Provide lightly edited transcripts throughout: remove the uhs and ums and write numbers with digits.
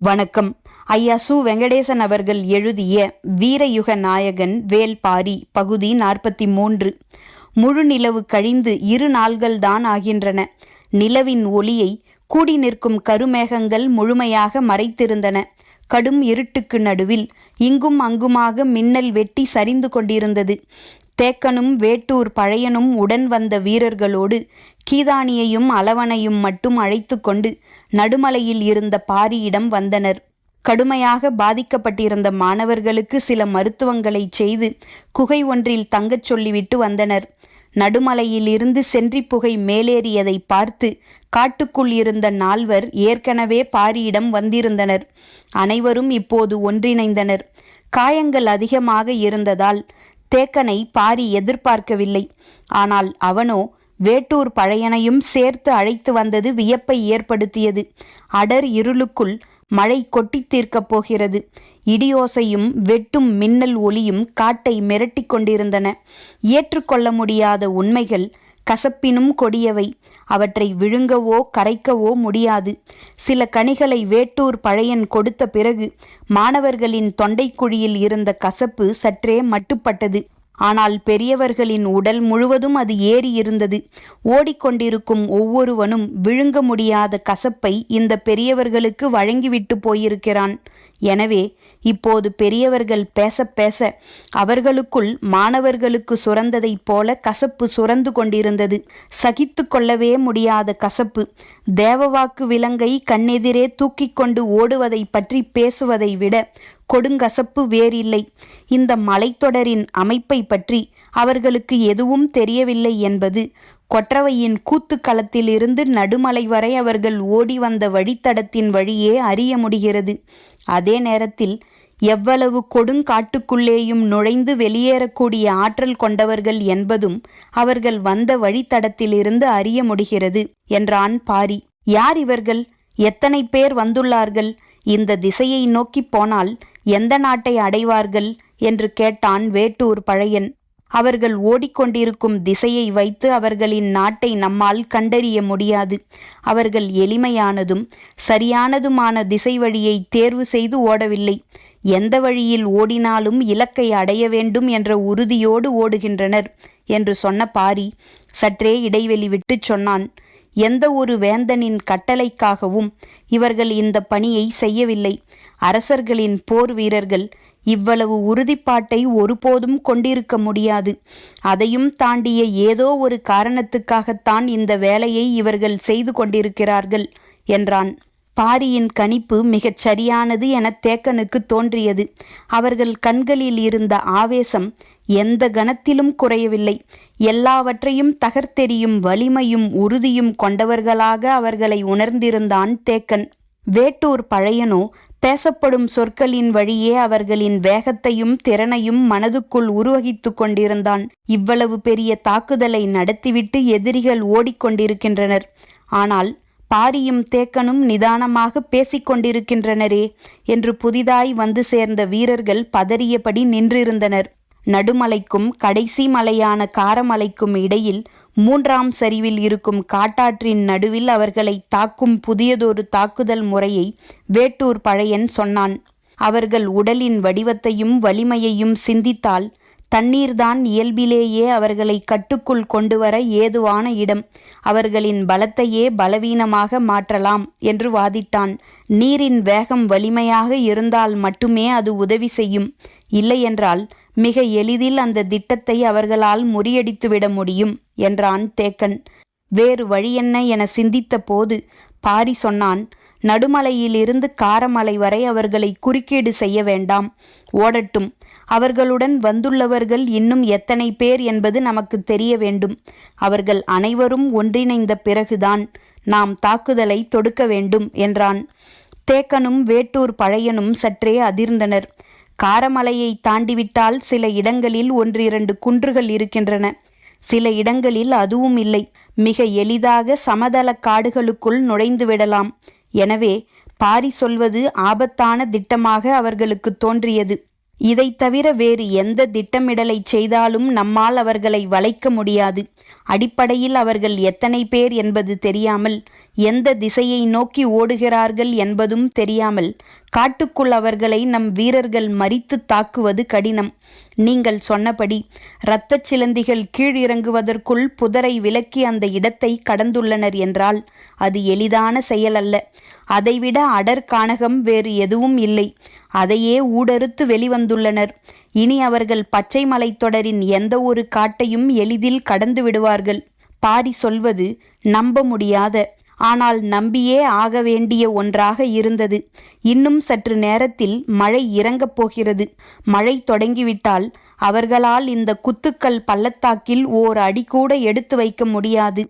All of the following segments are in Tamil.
வணக்கம். ஐயா சு. வெங்கடேசன் அவர்கள் எழுதிய வீரயுக நாயகன் வேல்பாரி பகுதி 43. முழு நிலவு கழிந்து 2 நாள்கள்தான் ஆகின்றன. நிலவின் ஒளியை கூடி நிற்கும் கருமேகங்கள் முழுமையாக மறைத்திருந்தன. கடும் இருட்டுக்கு நடுவில் இங்கும் அங்குமாக மின்னல் வெட்டி சரிந்து கொண்டிருந்தது. தேக்கனும் வேட்டூர் பழையனும் உடன் வந்த வீரர்களோடு கீதானியையும் அளவனையும் மட்டும் அழைத்து கொண்டு நடுமலையில் இருந்த பாரியிடம் வந்தனர். கடுமையாக பாதிக்கப்பட்டிருந்த மாணவர்களுக்கு சில மருத்துவங்களை செய்து குகை ஒன்றில் தங்கச் சொல்லிவிட்டு வந்தனர். நடுமலையிலிருந்து சென்றி புகை மேலேறியதை பார்த்து காட்டுக்குள் இருந்த 4 ஏற்கனவே பாரியிடம் வந்திருந்தனர். அனைவரும் இப்போது ஒன்றிணைந்தனர். காயங்கள் அதிகமாக இருந்ததால் தேக்கனை பாரி எதிர்பார்க்கவில்லை. ஆனால் அவனோ வேட்டூர் பழையனையும் சேர்த்து அழைத்து வந்தது வியப்பை ஏற்படுத்தியது. அடர் இருளுக்குள் மழை கொட்டி தீர்க்கப் போகிறது. இடியோசையும் வெட்டும் மின்னல் ஒளியும் காட்டை மிரட்டி கொண்டிருந்தன. ஏற்றுக்கொள்ள முடியாத உண்மைகள் கசப்பினும் கொடியவை. அவற்றை விழுங்கவோ கரைக்கவோ முடியாது. சில கனிகளை வேட்டூர் பழையன் கொடுத்த பிறகு மாணவர்களின் தொண்டைக்குழியில் இருந்த கசப்பு சற்றே மட்டுப்பட்டது. ஆனால் பெரியவர்களின் உடல் முழுவதும் அது ஏறி இருந்தது. ஓடிக்கொண்டிருக்கும் ஒவ்வொருவனும் விழுங்க முடியாத கசப்பை இந்த பெரியவர்களுக்கு வழங்கிவிட்டு போயிருக்கிறான். எனவே இப்போது பெரியவர்கள் பேச பேச அவர்களுக்குள் மாணவர்களுக்கு சுரந்ததைப் போல கசப்பு சுரந்து கொண்டிருந்தது. சகித்து கொள்ளவே முடியாத கசப்பு. தேவவாக்கு விலங்கை கண்ணெதிரே தூக்கி கொண்டு ஓடுவதை பற்றி பேசுவதை விட கொடுங்கசப்பு வேறில்லை. இந்த மலைத்தொடரின் அமைப்பை பற்றி அவர்களுக்கு எதுவும் தெரியவில்லை என்பது கொற்றவையின் கூத்துக்களத்திலிருந்து நடுமலை வரை அவர்கள் ஓடி வந்த வழித்தடத்தின் வழியே அறிய முடிகிறது. அதே நேரத்தில் எவ்வளவு கொடுங்காட்டுக்குள்ளேயும் நுழைந்து வெளியேறக்கூடிய ஆற்றல் கொண்டவர்கள் என்பதும் அவர்கள் வந்த வழித்தடத்திலிருந்து அறிய முடிகிறது என்றான் பாரி. யார் இவர்கள்? எத்தனை பேர் வந்துள்ளார்கள்? இந்த திசையை நோக்கி போனால் எந்த நாட்டை அடைவார்கள் என்று கேட்டான் வேட்டூர் பழையன். அவர்கள் ஓடிக்கொண்டிருக்கும் திசையை வைத்து அவர்களின் நாட்டை நம்மால் கண்டறிய முடியாது. அவர்கள் எளிமையானதும் சரியானதுமான திசை வழியை தேர்வு செய்து ஓடவில்லை. எந்த வழியில் ஓடினாலும் இலக்கை அடைய வேண்டும் என்ற உறுதியோடு ஓடுகின்றனர் என்று சொன்ன பாரி சற்றே இடைவெளி விட்டு சொன்னான். எந்த ஒரு வேந்தனின் கட்டளைக்காகவும் இவர்கள் இந்த பணியை செய்யவில்லை. அரசர்களின் போர் வீரர்கள் இவ்வளவு உறுதிப்பாட்டை ஒருபோதும் கொண்டிருக்க முடியாது. அதையும் தாண்டிய ஏதோ ஒரு காரணத்துக்காகத்தான் இந்த வேலையை இவர்கள் செய்து கொண்டிருக்கிறார்கள் என்றான். பாரியின் கணிப்பு மிகச் சரியானது என தேக்கனுக்கு தோன்றியது. அவர்கள் கண்களில் இருந்த ஆவேசம் எந்த கணத்திலும் குறையவில்லை. எல்லாவற்றையும் தகர்த்தெறியும் வலிமையும் உறுதியும் கொண்டவர்களாக அவர்களை உணர்ந்திருந்தான் தேக்கன். வேட்டூர் பழையனோ பேசப்படும் சொற்களின் வழியே அவர்களின் வேகத்தையும் திறனையும் மனதுக்குள் உருவகித்து கொண்டிருந்தான். இவ்வளவு பெரிய தாக்குதலை நடத்திவிட்டு எதிரிகள் ஓடிக்கொண்டிருக்கின்றனர். ஆனால் பாரியும் தேக்கனும் நிதானமாக பேசிக்கொண்டிருக்கின்றனரே என்று புதிதாய் வந்து சேர்ந்த வீரர்கள் பதறியபடி நின்றிருந்தனர். நடுமலைக்கும் கடைசி மலையான காரமலைக்கும் இடையில் 3ஆம் சரிவில் இருக்கும் காட்டாற்றின் நடுவில் அவர்களை தாக்கும் புதியதொரு தாக்குதல் முறையை வேட்டூர் பழையன் சொன்னான். அவர்கள் உடலின் வடிவத்தையும் வலிமையையும் சிந்தித்தால் தண்ணீர்தான் இயல்பிலேயே அவர்களை கட்டுக்குள் கொண்டு வர ஏதுவான இடம். அவர்களின் பலத்தையே பலவீனமாக மாற்றலாம் என்று வாதிட்டான். நீரின் வேகம் வலிமையாக இருந்தால் மட்டுமே அது உதவி செய்யும். இல்லையென்றால் மிக எளிதில் அந்த திட்டத்தை அவர்களால் முறியடித்துவிட முடியும் என்றான் தேக்கன். வேறு வழியென்ன என சிந்தித்த போது பாரி சொன்னான். நடுமலையிலிருந்து காரமலை வரை அவர்களை குறுக்கீடு செய்ய வேண்டாம், ஓடட்டும். அவர்களுடன் வந்துள்ளவர்கள் இன்னும் எத்தனை பேர் என்பது நமக்கு தெரிய வேண்டும். அவர்கள் அனைவரும் ஒன்றிணைந்த பிறகுதான் நாம் தாக்குதலை தொடுக்க வேண்டும் என்றான். தேக்கனும் வேட்டூர் பழையனும் சற்றே அதிர்ந்தனர். காரமலையை தாண்டிவிட்டால் சில இடங்களில் 1-2 குன்றுகள் இருக்கின்றன. சில இடங்களில் அதுவும் இல்லை. மிக எளிதாக சமதள காடுகளுக்குள் நுழைந்து விடலாம். எனவே பாரி சொல்வது ஆபத்தான திட்டமாக அவர்களுக்கு தோன்றியது. இதை தவிர வேறு எந்த திட்டமிடலை செய்தாலும் நம்மால் அவர்களை வளைக்க முடியாது. அடிப்படையில் அவர்கள் எத்தனை பேர் என்பது தெரியாமல் எந்த திசையை நோக்கி ஓடுகிறார்கள் என்பதும் தெரியாமல் காட்டுக்குள் அவர்களை நம் வீரர்கள் மறித்து தாக்குவது கடினம். நீங்கள் சொன்னபடி இரத்தச் சிலந்திகள் கீழிறங்குவதற்குள் புதரை விலக்கி அந்த இடத்தை கடந்துள்ளனர் என்றால் அது எளிதான செயலல்ல. அதைவிட அடர் கானகம் வேறு எதுவும் இல்லை. அதையே ஊடறுத்து வெளிவந்துள்ளனர். இனி அவர்கள் பச்சை மலைத்தொடரின் எந்த ஒரு காட்டையும் எளிதில் கடந்து விடுவார்கள். பாரி சொல்வது நம்ப முடியாத, ஆனால் நம்பியே ஆக வேண்டிய ஒன்றாக இருந்தது. இன்னும் சற்று நேரத்தில் மழை இறங்கப் போகிறது. மழை தொடங்கிவிட்டால் அவர்களால் இந்த குத்துக்கல் பள்ளத்தாக்கில் ஓர் அடி கூட எடுத்து வைக்க முடியாது.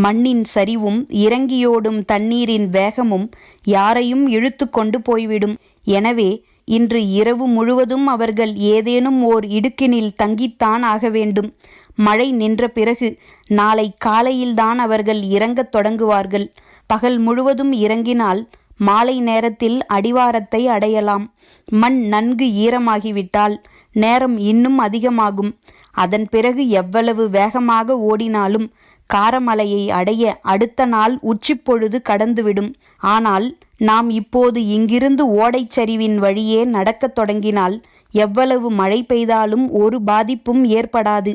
மண்ணின் சரிவும் இறங்கியோடும் தண்ணீரின் வேகமும் யாரையும் இழுத்து கொண்டு போய்விடும். எனவே இன்று இரவு முழுவதும் அவர்கள் ஏதேனும் ஓர் இடுக்கினில் தங்கித்தான் ஆக வேண்டும். மழை நின்ற பிறகு நாளை காலையில்தான் அவர்கள் இறங்கத் தொடங்குவார்கள். பகல் முழுவதும் இறங்கினால் மாலை நேரத்தில் அடிவாரத்தை அடையலாம். மண் நன்கு ஈரமாகிவிட்டால் நேரம் இன்னும் அதிகமாகும். அதன் பிறகு எவ்வளவு வேகமாக ஓடினாலும் காரமலையை அடைய அடுத்த நாள் உச்சிப்பொழுது கடந்துவிடும். ஆனால் நாம் இப்போது இங்கிருந்து ஓடைச்சரிவின் வழியே நடக்கத் தொடங்கினால் எவ்வளவு மழை பெய்தாலும் ஒரு பாதிப்பும் ஏற்படாது.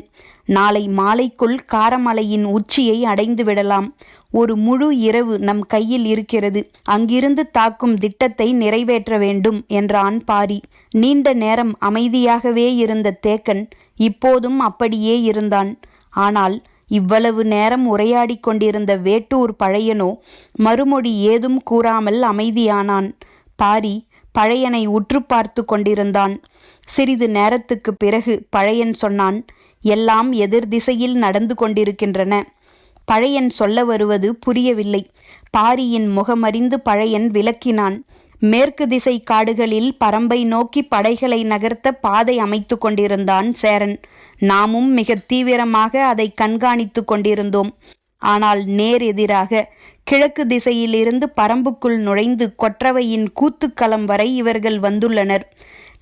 நாளை மாலைக்குள் காரமலையின் உச்சியை அடைந்து விடலாம். ஒரு முழு இரவு நம் கையில் இருக்கிறது. அங்கிருந்து தாக்கும் திட்டத்தை நிறைவேற்ற வேண்டும் என்றான் பாரி. நீண்ட நேரம் அமைதியாகவே இருந்த தேக்கன் இப்போதும் அப்படியே இருந்தான். ஆனால் இவ்வளவு நேரம் உரையாடி கொண்டிருந்த வேட்டூர் பழையனோ மறுமொழி ஏதும் கூறாமல் அமைதியானான். பாரி பழையனை உற்று பார்த்து கொண்டிருந்தான். சிறிது நேரத்துக்கு பிறகு பழையன் சொன்னான், எல்லாம் எதிர் திசையில் நடந்து கொண்டிருக்கின்றன. பழையன் சொல்ல வருவது புரியவில்லை. பாரியின் முகமறிந்து பழையன் விளக்கினான். மேற்கு திசை காடுகளில் பரம்பை நோக்கி படைகளை நகர்த்த பாதை அமைத்து கொண்டிருந்தான் சேரன். நாமும் மிக தீவிரமாக அதை கண்காணித்து கொண்டிருந்தோம். ஆனால் நேர் எதிராக கிழக்கு திசையிலிருந்து பரம்புக்குள் நுழைந்து கொற்றவையின் கூத்துக்களம் வரை இவர்கள் வந்துள்ளனர்.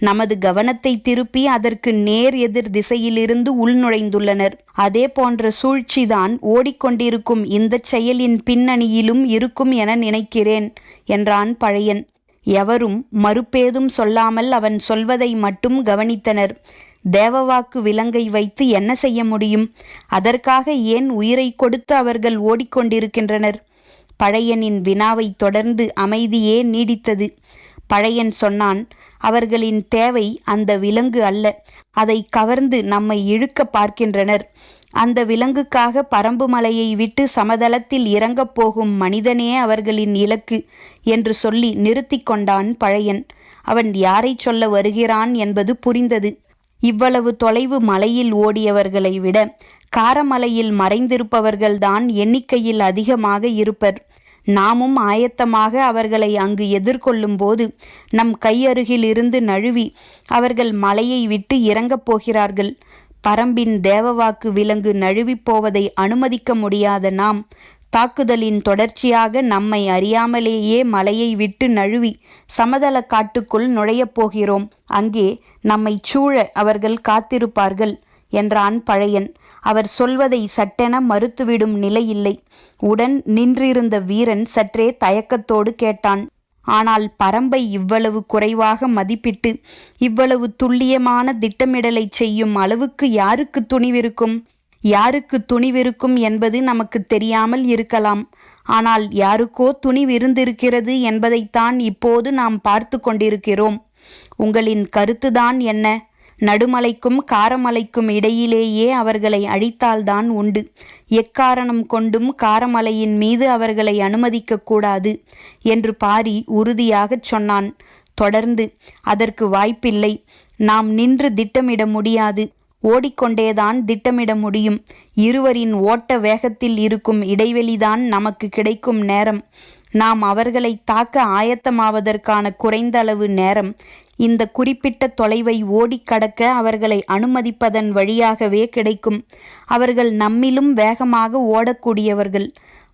நமது கவனத்தை திருப்பி அதற்கு நேர் எதிர் திசையிலிருந்து உள்நுழைந்துள்ளனர். அதே போன்ற சூழ்ச்சிதான் ஓடிக்கொண்டிருக்கும் இந்த செயலின் பின்னணியிலும் இருக்கும் என நினைக்கிறேன் என்றான் பழையன். எவரும் மறுப்பேதும் சொல்லாமல் அவன் சொல்வதை மட்டும் கவனித்தனர். தேவவாக்கு விலங்கை வைத்து என்ன செய்ய முடியும்? அதற்காக ஏன் உயிரை கொடுத்து அவர்கள் ஓடிக்கொண்டிருக்கின்றனர்? பழையனின் வினாவை தொடர்ந்து அமைதியே நீடித்தது. பழையன் சொன்னான், அவர்களின் தேவை அந்த விலங்கு அல்ல. அதை கவர்ந்து நம்மை இழுக்க பார்க்கின்றனர். அந்த விலங்குக்காக பரம்பு மலையை விட்டு சமதளத்தில் இறங்கப் போகும் மனிதனே அவர்களின் இலக்கு என்று சொல்லி நிறுத்தி கொண்டான் பழையன். அவன் யாரை சொல்ல வருகிறான் என்பது புரிந்தது. இவ்வளவு தொலைவு மலையில் ஓடியவர்களை விட காரமலையில் மறைந்திருப்பவர்கள்தான் எண்ணிக்கையில் அதிகமாக இருப்பர். நாமும் ஆயத்தமாக அவர்களை அங்கு எதிர்கொள்ளும் போது நம் கையருகில் இருந்து நழுவி அவர்கள் மலையை விட்டு இறங்கப் போகிறார்கள். பரம்பின் தேவவாக்கு விலங்கு நழுவி போவதை அனுமதிக்க முடியாத நாம் தாக்குதலின் தொடர்ச்சியாக நம்மை அறியாமலேயே மலையை விட்டு நழுவி சமதள காட்டுக்குள் நுழையப் போகிறோம். அங்கே நம்மை சூழ அவர்கள் காத்திருப்பார்கள் என்றான் பழையன். அவர் சொல்வதை சட்டென மறுத்துவிடும் நிலையில்லை. உடன் நின்றிருந்த வீரன் சற்றே தயக்கத்தோடு கேட்டான், ஆனால் பரம்பை இவ்வளவு குறைவாக மதிப்பிட்டு இவ்வளவு துல்லியமான திட்டமிடலை செய்யும் அளவுக்கு யாருக்கு துணிவிருக்கும்? யாருக்கு துணிவிருக்கும் என்பது நமக்கு தெரியாமல் இருக்கலாம். ஆனால் யாருக்கோ துணிவிருந்திருக்கிறது என்பதைத்தான் இப்போது நாம் பார்த்து கொண்டிருக்கிறோம். உங்களின் கருத்துதான் என்ன? நடுமலைக்கும் காரமலைக்கும் இடையிலேயே அவர்களை அழித்தால்தான் உண்டு. எக்காரணம் கொண்டும் காரமலையின் மீது அவர்களை அனுமதிக்க கூடாது என்று பாரி உறுதியாகச் சொன்னான். தொடர்ந்து, அதற்கு வாய்ப்பில்லை. நாம் நின்று திட்டமிட முடியாது. ஓடிக்கொண்டேதான் திட்டமிட முடியும். இருவரின் ஓட்ட வேகத்தில் இருக்கும் இடைவெளிதான் நமக்கு கிடைக்கும் நேரம். நாம் அவர்களை தாக்க ஆயத்தமாவதற்கான குறைந்த அளவு நேரம் இந்த குறிப்பிட்ட தொலைவை ஓடிக்கடக்க அவர்களை அனுமதிப்பதன் வழியாகவே கிடைக்கும். அவர்கள் நம்மிலும் வேகமாக ஓடக்கூடியவர்கள்.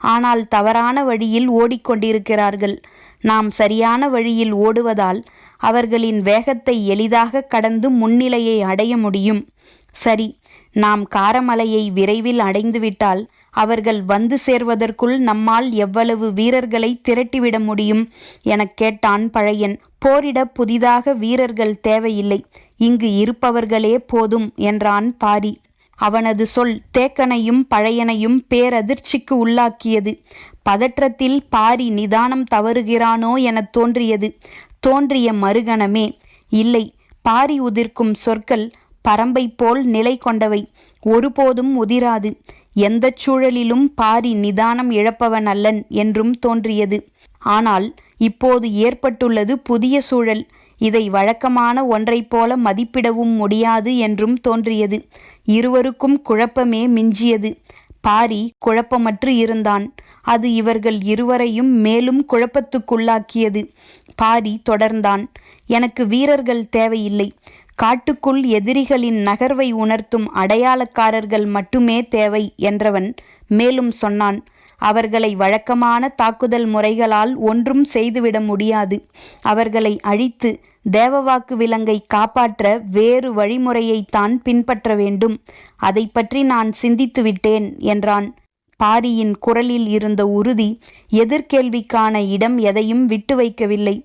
ஆனால் தவறான வழியில் ஓடிக்கொண்டிருக்கிறார்கள். நாம் சரியான வழியில் ஓடுவதால் அவர்களின் வேகத்தை எளிதாக கடந்து முன்னிலையை அடைய முடியும். சரி, நாம் காரமலையை விரைவில் அடைந்துவிட்டால் அவர்கள் வந்து சேர்வதற்குள் நம்மால் எவ்வளவு வீரர்களை திரட்டிவிட முடியும் எனக் கேட்டான் பழையன். போரிட புதிதாக வீரர்கள் தேவையில்லை, இங்கு இருப்பவர்களே போதும் என்றான் பாரி. அவனது சொல் தேக்கனையும் பழையனையும் பேரதிர்ச்சிக்கு உள்ளாக்கியது. பதற்றத்தில் பாரி நிதானம் தவறுகிறானோ எனத் தோன்றியது. தோன்றிய மறுகணமே, இல்லை, பாரி உதிர்க்கும் சொற்கள் பரம்பை போல் நிலை கொண்டவை, ஒருபோதும் உதிராது. எந்தச் சூழலிலும் பாரி நிதானம் இழப்பவன் அல்லன் என்றும் தோன்றியது. ஆனால் இப்போது ஏற்பட்டுள்ளது புதிய சூழல். இதை வழக்கமான ஒன்றைப் போல மதிப்பிடவும் முடியாது என்றும் தோன்றியது. இருவருக்கும் குழப்பமே மிஞ்சியது. பாரி குழப்பமற்று இருந்தான். அது இவர்கள் இருவரையும் மேலும் குழப்பத்துக்குள்ளாக்கியது. பாரி தொடர்ந்தான். எனக்கு வீரர்கள் தேவையில்லை. காட்டுக்குள் எதிரிகளின் நகர்வை உணர்த்தும் அடையாளக்காரர்கள் மட்டுமே தேவை என்றவன் மேலும் சொன்னான். அவர்களை வழக்கமான தாக்குதல் முறைகளால் ஒன்றும் செய்துவிட முடியாது. அவர்களை அழித்து தேவவாக்கு விலங்கை காப்பாற்ற வேறு வழிமுறையைத்தான் பின்பற்ற வேண்டும். அதை பற்றி நான் சிந்தித்து விட்டேன் என்றான். பாரியின் குரலில் இருந்த உறுதி எதிர்கேள்விக்கான இடம் எதையும் விட்டு வைக்கவில்லை.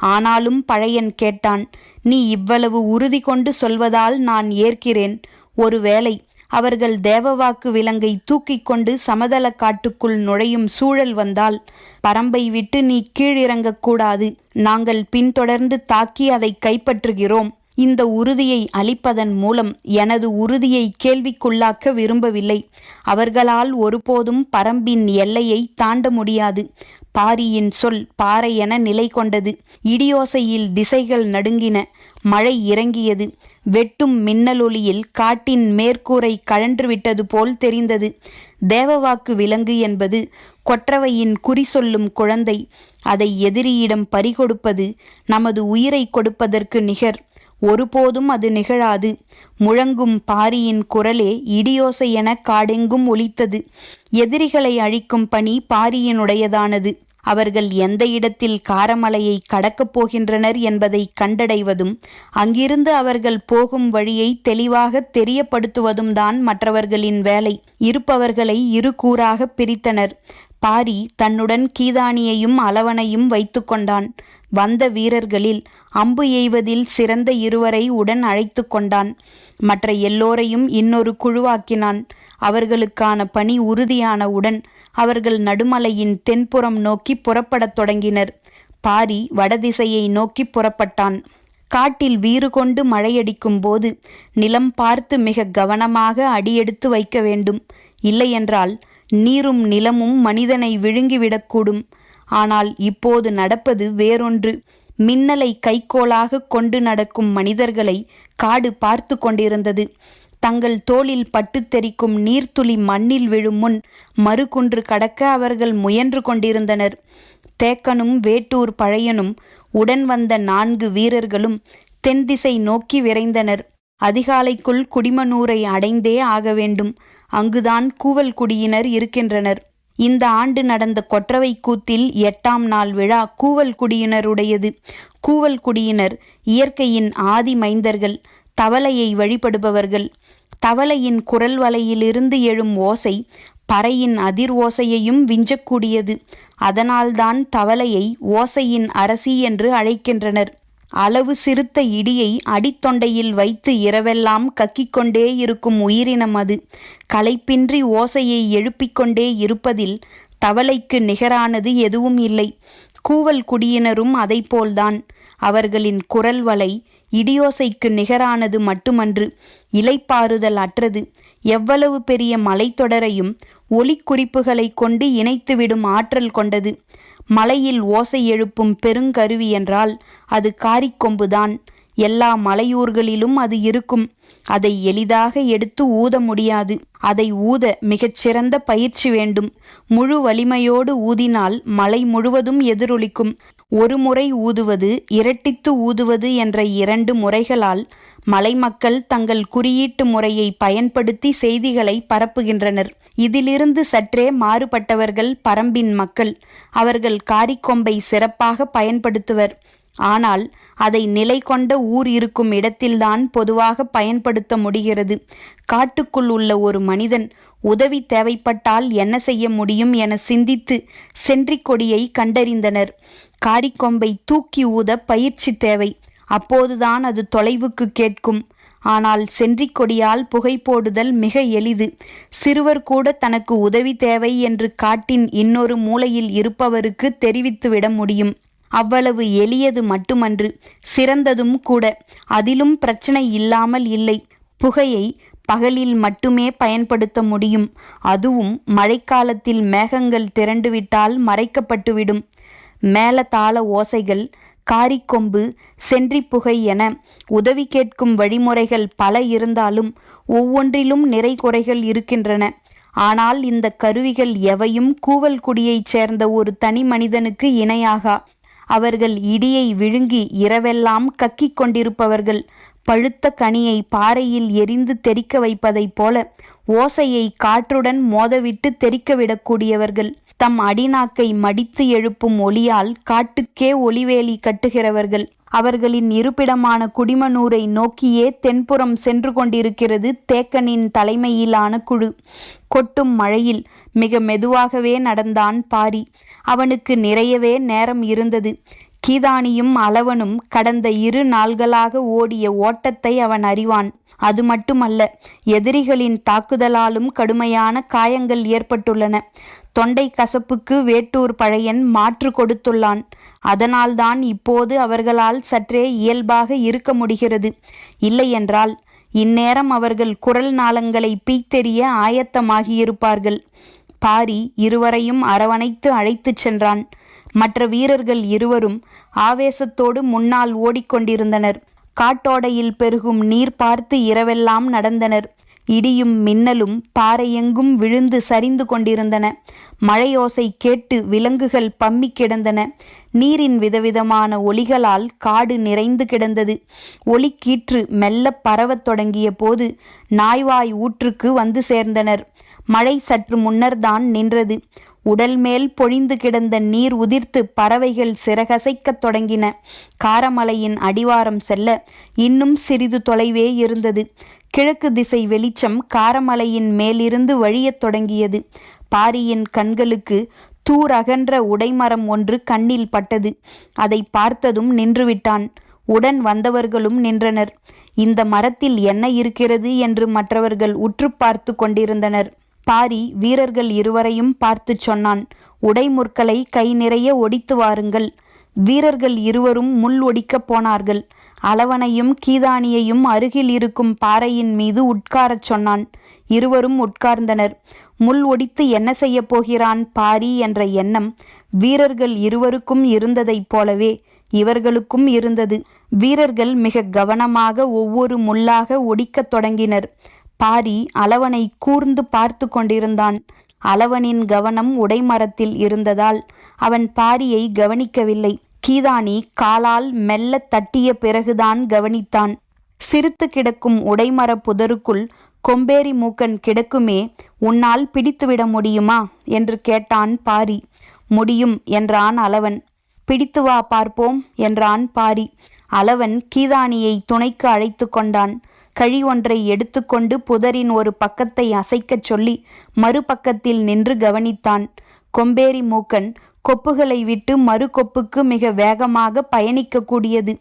ஆனாலும் பழையன் கேட்டான், நீ இவ்வளவு உறுதி கொண்டு சொல்வதால் நான் ஏற்கிறேன். ஒருவேளை அவர்கள் தேவவாக்கு விலங்கை தூக்கிக் கொண்டு சமதள காட்டுக்குள் நுழையும் சூழல் வந்தால் பரம்பை விட்டு நீ கீழிறங்கக்கூடாது. நாங்கள் பின்தொடர்ந்து தாக்கி அதை கைப்பற்றுகிறோம். இந்த உறுதியை அளிப்பதன் மூலம் எனது உறுதியை கேள்விக்குள்ளாக்க விரும்பவில்லை. அவர்களால் ஒருபோதும் பரம்பின் எல்லையை தாண்ட முடியாது. பாரியின் சொல் பாறையென நிலை கொண்டது. இடியோசையில் திசைகள் நடுங்கின. மழை இறங்கியது. வெட்டும் மின்னலொளியில் காட்டின் மேற்கூரை கழன்றுவிட்டது போல் தெரிந்தது. தேவவாக்கு விலங்கு என்பது கொற்றவையின் குறி சொல்லும் குழந்தை. அதை எதிரியிடம் பறிகொடுப்பது நமது உயிரை கொடுப்பதற்கு நிகர். ஒருபோதும் அது நிகழாது. முழங்கும் பாரியின் குரலே இடியோசை என காடெங்கும் ஒலித்தது. எதிரிகளை அழிக்கும் பணி பாரியினுடையதானது. அவர்கள் எந்த இடத்தில் காரமலையை கடக்கப் போகின்றனர் என்பதை கண்டடைவதும் அங்கிருந்து அவர்கள் போகும் வழியை தெளிவாக தெரியப்படுத்துவதும் தான் மற்றவர்களின் வேலை. இருப்பவர்களை இரு கூறாக பிரித்தனர். பாரி தன்னுடன் கீதானியையும் அளவனையும் வைத்து கொண்டான். வந்த வீரர்களில் அம்பு எய்வதில் சிறந்த இருவரை உடன் அழைத்து கொண்டான். மற்ற எல்லோரையும் இன்னொரு குழுவாக்கினான். அவர்களுக்கான பணி உறுதியானவுடன் அவர்கள் நடுமலையின் தென்புறம் நோக்கி புறப்படத் தொடங்கினர். பாரி வடதிசையை நோக்கி புறப்பட்டான். காட்டில் வீறு கொண்டு மழையடிக்கும் போது நிலம் பார்த்து மிக கவனமாக அடியெடுத்து வைக்க வேண்டும். இல்லையென்றால் நீரும் நிலமும் மனிதனை விழுங்கிவிடக்கூடும். ஆனால் இப்போது நடப்பது வேறொன்று. மின்னலை கைக்கோளாக கொண்டு நடக்கும் மனிதர்களை காடு பார்த்து கொண்டிருந்தது. தங்கள் தோளில் பட்டு தெரிக்கும் நீர்த்துளி மண்ணில் விழும் முன் மறுகுன்று கடக்க அவர்கள் முயன்று கொண்டிருந்தனர். தேக்கனும் வேட்டூர் பழையனும் உடன் வந்த 4 வீரர்களும் தென் திசை நோக்கி விரைந்தனர். அதிகாலைக்குள் குடிமனூரை அடைந்தே ஆக வேண்டும். அங்குதான் கூவல் குடியினர் இருக்கின்றனர். இந்த ஆண்டு நடந்த கொற்றவை கூத்தில் 8ஆம் நாள் விழா கூவல் குடியினருடையது. கூவல் குடியினர் இயற்கையின் ஆதி மைந்தர்கள். தவளையை வழிபடுபவர்கள். தவளையின் குரல் வலையிலிருந்து எழும் ஓசை பறையின் அதிர் ஓசையையும் விஞ்சக்கூடியது. அதனால்தான் தவளையை ஓசையின் அரசி என்று அழைக்கின்றனர். அளவு சிறுத்த இடியை அடித்தொண்டையில் வைத்து இரவெல்லாம் கக்கிக்கொண்டே இருக்கும் உயிரினம் அது. களைப்பின்றி ஓசையை எழுப்பிக்கொண்டே இருப்பதில் தவளைக்கு நிகரானது எதுவும் இல்லை. கூவல் குடியினரும் அதைப்போல்தான். அவர்களின் குரல் வலை இடியோசைக்கு நிகரானது மட்டுமன்று, இலைப்பாறுதல் அற்றது. எவ்வளவு பெரிய மலைத்தொடரையும் ஒலிக்குறிப்புகளை கொண்டு இணைத்துவிடும் ஆற்றல் கொண்டது. மலையில் ஓசை எழுப்பும் பெருங்கருவி என்றால் அது காரிக்கொம்புதான். எல்லா மலையூர்களிலும் அது இருக்கும். அதை எளிதாக எடுத்து ஊத முடியாது. அதை ஊத மிகச்சிறந்த பயிற்சி வேண்டும். முழு வலிமையோடு ஊதினால் மலை முழுவதும் எதிரொலிக்கும். ஒரு முறை ஊதுவது, இரட்டித்து ஊதுவது என்ற 2 முறைகளால் மலைமக்கள் தங்கள் குறியீட்டு முறையை பயன்படுத்தி செய்திகளை பரப்புகின்றனர். இதிலிருந்து சற்றே மாறுபட்டவர்கள் பரம்பின் மக்கள். அவர்கள் காரிக்கொம்பை சிறப்பாக பயன்படுத்துவர். ஆனால் அதை நிலை கொண்ட ஊர் இருக்கும் இடத்தில்தான் பொதுவாக பயன்படுத்த முடிகிறது. காட்டுக்குள் உள்ள ஒரு மனிதன் உதவி தேவைப்பட்டால் என்ன செய்ய முடியும் என சிந்தித்து சென்றிக் கொடியை கண்டறிந்தனர். காரிக்கொம்பை தூக்கி ஊத பயிற்சி தேவை. அப்போதுதான் அது தொலைவுக்கு கேட்கும். ஆனால் சென்றிக் கொடியால் புகை போடுதல் மிக எளிது. சிறுவர் கூட தனக்கு உதவி தேவை என்று காட்டின் இன்னொரு மூலையில் இருப்பவருக்கு தெரிவித்துவிட முடியும். அவ்வளவு எளியது மட்டுமன்று, சிறந்ததும் கூட. அதிலும் பிரச்சனை இல்லாமல் இல்லை. புகையை பகலில் மட்டுமே பயன்படுத்த முடியும். அதுவும் மழைக்காலத்தில் மேகங்கள் திரண்டுவிட்டால் மறைக்கப்பட்டுவிடும். மேலதாள ஓசைகள், காரிக்கொம்பு, சென்றிப்புகை என உதவி கேட்கும் வழிமுறைகள் பல இருந்தாலும் ஒவ்வொன்றிலும் நிறை குறைகள் இருக்கின்றன. ஆனால் இந்த கருவிகள் எவையும் கூவல் குடியைச் சேர்ந்த ஒரு தனி மனிதனுக்கு இணையாகா. அவர்கள் இடியை விழுங்கி இரவெல்லாம் கக்கிக் கொண்டிருப்பவர்கள். பழுத்த கனியை பாறையில் எரிந்து தெறிக்க வைப்பதைப் போல ஓசையை காற்றுடன் மோதவிட்டு தெறிக்கவிடக்கூடியவர்கள். தம் அடிநாக்கை மடித்து எழுப்பும் ஒளியால் காட்டுக்கே ஒளிவேலி கட்டுகிறவர்கள். அவர்களின் இருப்பிடமான குடிமனூரை நோக்கியே தென்புறம் சென்று கொண்டிருக்கிறது தேக்கனின் தலைமையிலான குழு. கொட்டும் மழையில் மிக மெதுவாகவே நடந்தான் பாரி. அவனுக்கு நிறையவே நேரம் இருந்தது. கீதானியும் அளவனும் கடந்த 2 நாள்களாக ஓடிய ஓட்டத்தை அவன் அறிவான். அது மட்டுமல்ல, எதிரிகளின் தாக்குதலாலும் கடுமையான காயங்கள் ஏற்பட்டுள்ளன. தொண்டை கசப்புக்கு வேட்டூர் பழையன் மாற்று கொடுத்துள்ளான். அதனால்தான் இப்போது அவர்களால் சற்றே இயல்பாக இருக்க முடிகிறது. இல்லையென்றால் இந்நேரம் அவர்கள் குரல் நாளங்களை பீத்தெறிய ஆயத்தமாகியிருப்பார்கள். பாரி இருவரையும் அரவணைத்து அழைத்துச் சென்றான். மற்ற வீரர்கள் இருவரும் ஆவேசத்தோடு முன்னால் ஓடிக்கொண்டிருந்தனர். காட்டோடையில் பெருகும் நீர் பார்த்து இரவெல்லாம் நடந்தனர். இடியும் மின்னலும் பாறையெங்கும் விழுந்து சரிந்து கொண்டிருந்தன. மழையோசை கேட்டு விலங்குகள் பம்மி கிடந்தன. நீரின் விதவிதமான ஒலிகளால் காடு நிறைந்து கிடந்தது. ஒலிக்கீற்று மெல்ல பரவத் தொடங்கிய போது நாய்வாய் ஊற்றுக்கு வந்து சேர்ந்தனர். மழை சற்று முன்னர்தான் நின்றது. உடல் மேல் பொழிந்து கிடந்த நீர் உதிர்த்து பறவைகள் சிறகசைக்கத் தொடங்கின. காரமலையின் அடிவாரம் செல்ல இன்னும் சிறிது தொலைவே இருந்தது. கிழக்கு திசை வெளிச்சம் காரமலையின் மேலிருந்து வழியத் தொடங்கியது. பாரியின் கண்களுக்கு தூரகன்ற உடைமரம் ஒன்று கண்ணில் பட்டது. அதை பார்த்ததும் நின்றுவிட்டான். உடன் வந்தவர்களும் நின்றனர். இந்த மரத்தில் என்ன இருக்கிறது என்று மற்றவர்கள் உற்று பார்த்து கொண்டிருந்தனர். பாரி வீரர்கள் இருவரையும் பார்த்து சொன்னான், உடைமுற்களை கை நிறைய ஒடித்து வாருங்கள். வீரர்கள் இருவரும் முள் ஒடிக்கப் போனார்கள். அளவனையும் கீதானியையும் அருகில் இருக்கும் பாறையின் மீது உட்காரச் சொன்னான். இருவரும் உட்கார்ந்தனர். முள் ஒடித்து என்ன செய்ய போகிறான் பாரி என்ற எண்ணம் வீரர்கள் இருவருக்கும் இருந்ததைப் போலவே இவர்களுக்கும் இருந்தது. வீரர்கள் மிக கவனமாக ஒவ்வொரு முள்ளாக ஒடிக்கத் தொடங்கினர். பாரி அளவனை கூர்ந்து பார்த்து கொண்டிருந்தான். அளவனின் கவனம் உடைமரத்தில் இருந்ததால் அவன் பாரியை கவனிக்கவில்லை. கீதானி காலால் மெல்ல தட்டிய பிறகுதான் கவனித்தான். சிரித்து கிடக்கும் உடைமர புதருக்குள் கொம்பேரி மூக்கன் கிடக்குமே, உன்னால் பிடித்துவிட முடியுமா என்று கேட்டான் பாரி. முடியும் என்றான் அளவன். பிடித்து வா பார்ப்போம் என்றான் பாரி. அளவன் கீதானியை துணைக்கு அழைத்து கொண்டான். கழி ஒன்றை எடுத்துக்கொண்டு புதரின் ஒரு பக்கத்தை அசைக்கச் சொல்லி மறுபக்கத்தில் நின்று கவனித்தான். கொம்பேரி மூக்கன் கொப்புகளை விட்டு மறு கொப்புக்கு மிக வேகமாக பயணிக்கக்கூடியது.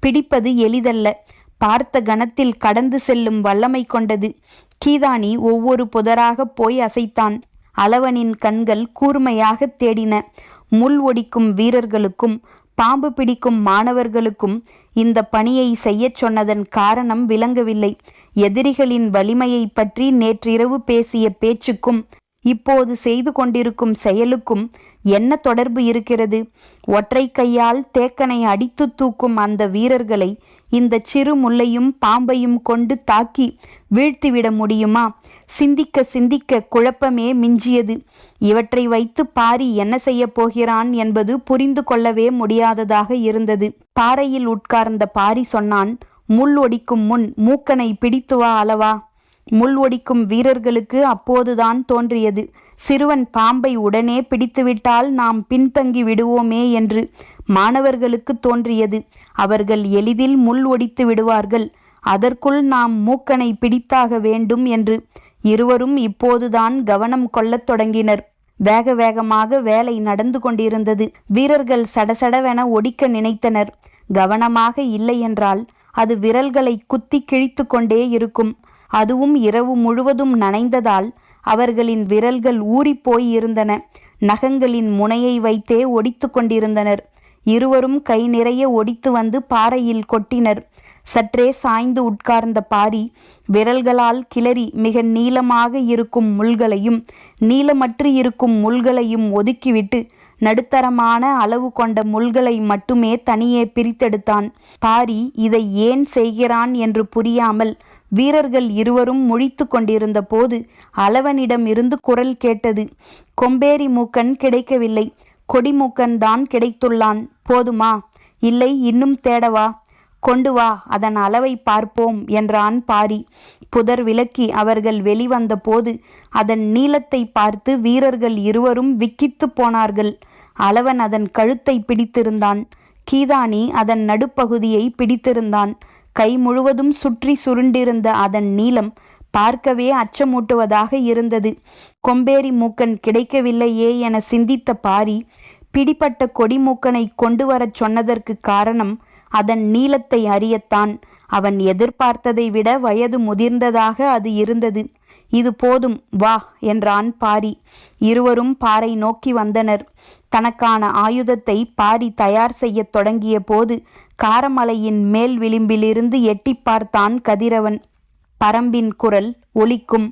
பிடிப்பது எளிதல்ல. பார்த்த கணத்தில் கடந்து செல்லும் வல்லமை கொண்டது. கீதானி ஒவ்வொரு புதராக போய் அசைத்தான். அளவனின் கண்கள் கூர்மையாக தேடின. முள் ஒடிக்கும் வீரர்களுக்கும் பாம்பு பிடிக்கும் மாணவர்களுக்கும் இந்த பணியை செய்யச் சொன்னதன் காரணம் விளங்கவில்லை. எதிரிகளின் வலிமையை பற்றி நேற்றிரவு பேசிய பேச்சுக்கும் இப்போது செய்து கொண்டிருக்கும் செயலுக்கும் என்ன தொடர்பு இருக்கிறது? ஒற்றை கையால் தேக்கனை அடித்து தூக்கும் அந்த வீரர்களை இந்த சிறு முள்ளையும் பாம்பையும் கொண்டு தாக்கி வீழ்த்திவிட முடியுமா? சிந்திக்க சிந்திக்க குழப்பமே மிஞ்சியது. இவற்றை வைத்து பாரி என்ன செய்ய போகிறான் என்பது புரிந்து கொள்ளவே முடியாததாக இருந்தது. பாறையில் உட்கார்ந்த பாரி சொன்னான், முள் ஒடிக்கும் முன் மூக்கனை பிடித்து வா அளவா. முள் ஒடிக்கும் வீரர்களுக்கு அப்போதுதான் தோன்றியது, சிறுவன் பாம்பை உடனே பிடித்துவிட்டால் நாம் பின்தங்கி விடுவோமே என்று. மாணவர்களுக்கு தோன்றியது, அவர்கள் எளிதில் முள் ஒடித்து விடுவார்கள், அதற்குள் நாம் மூக்கனை பிடித்தாக வேண்டும் என்று. இருவரும் இப்போதுதான் கவனம் கொள்ளத் தொடங்கினர். வேக வேகமாக வேலை நடந்து கொண்டிருந்தது. வீரர்கள் சடசடவென ஒடிக்க நினைத்தனர். கவனமாக இல்லையென்றால் அது விரல்களை குத்தி கிழித்து கொண்டே இருக்கும். அதுவும் இரவு முழுவதும் நனைந்ததால் அவர்களின் விரல்கள் ஊறிப்போய் இருந்தன. நகங்களின் முனையை வைத்தே ஒடித்து கொண்டிருந்தனர். இருவரும் கை நிறைய ஒடித்து வந்து பாறையில் கொட்டினர். சற்றே சாய்ந்து உட்கார்ந்த பாரி விரல்களால் கிளறி மிக நீளமாக இருக்கும் முள்களையும் நீளமற்று இருக்கும் முள்களையும் ஒதுக்கிவிட்டு நடுத்தரமான அளவு கொண்ட முள்களை மட்டுமே தனியே பிரித்தெடுத்தான். பாரி இதை ஏன் செய்கிறான் என்று புரியாமல் வீரர்கள் இருவரும் முழித்து கொண்டிருந்த போது அளவனிடம் இருந்து குரல் கேட்டது. கொம்பேரி மூக்கன் கிடைக்கவில்லை, கொடிமூக்கன் தான் கிடைத்துள்ளான். போதுமா? இல்லை, இன்னும் தேடவா? கொண்டு வா, அதன் அளவை பார்ப்போம் என்றான் பாரி. புதர் விலக்கி அவர்கள் வெளிவந்த போது அதன் நீளத்தை பார்த்து வீரர்கள் இருவரும் விக்கித்து போனார்கள். அளவன் அதன் கழுத்தை பிடித்திருந்தான். கீதானி அதன் நடுப்பகுதியை பிடித்திருந்தான். கை முழுவதும் சுற்றி சுருண்டிருந்த அதன் நீளம் பார்க்கவே அச்சமூட்டுவதாக இருந்தது. கொம்பேரி மூக்கன் கிடைக்கவில்லையே என சிந்தித்த பாரி பிடிப்பட்ட கொடிமூக்கனை கொண்டு வரச் சொன்னதற்கு காரணம் அதன் நீளத்தை அறியத்தான். அவன் எதிர்பார்த்ததை விட வயது முதிர்ந்ததாக அது இருந்தது. இது போதும், வா என்றான் பாரி. இருவரும் பாறை நோக்கி வந்தனர். தனக்கான ஆயுதத்தை பாரி தயார் செய்ய தொடங்கிய போது காரமலையின் மேல் விளிம்பிலிருந்து எட்டி பார்த்தான் கதிரவன். பரம்பின் குரல் ஒலிக்கும்.